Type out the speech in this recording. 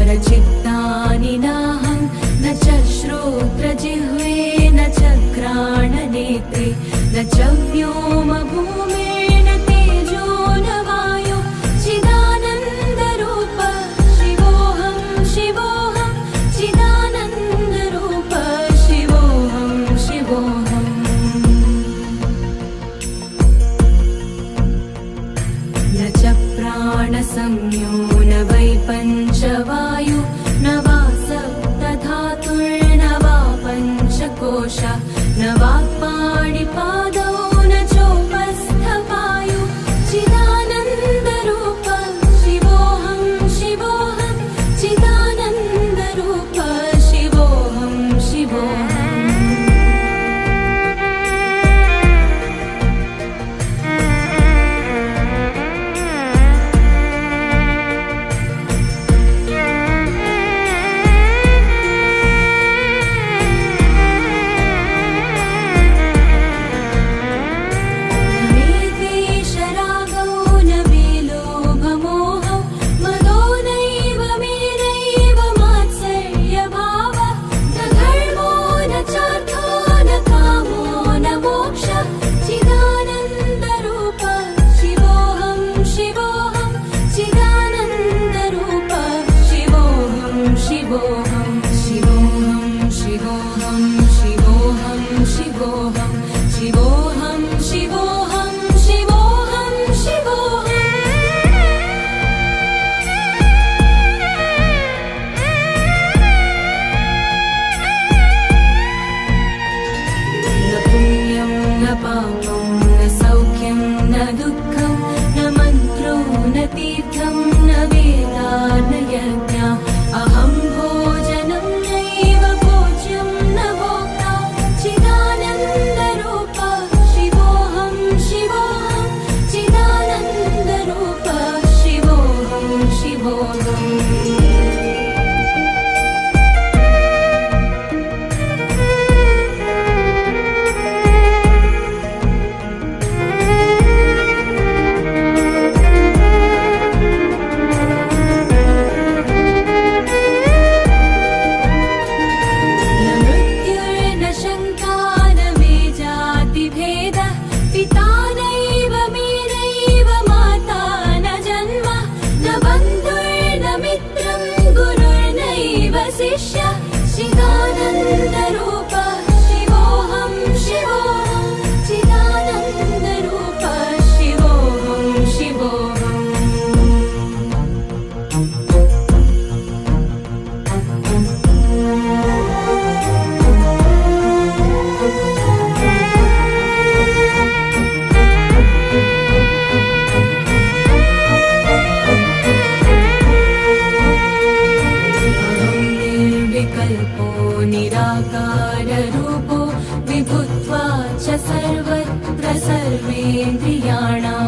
अहङ्कारचित्तानि नाहं न च श्रोत्रजिह्वे न च घ्राणनेत्रे न च व्योमभूमेन तेजो न वायु चिदानन्दरूप शिवोऽहं शिवोऽहं चिदानन्दरूप शिवोऽहं शिवोऽहम् न च प्राणसंज्ञो न वै पञ्चवायु न वा सप्तधातुर्न वा पञ्चकोश न वा पाणिपादौ न चोपस्थपायु चिदानन्दरूप शिवोऽहं शिवोऽहं चिदानन्दरूप शिवोऽहं शिवोऽहम् निराकाररूपो विभुत्वा च सर्वत्र सर्वेन्द्रियाणां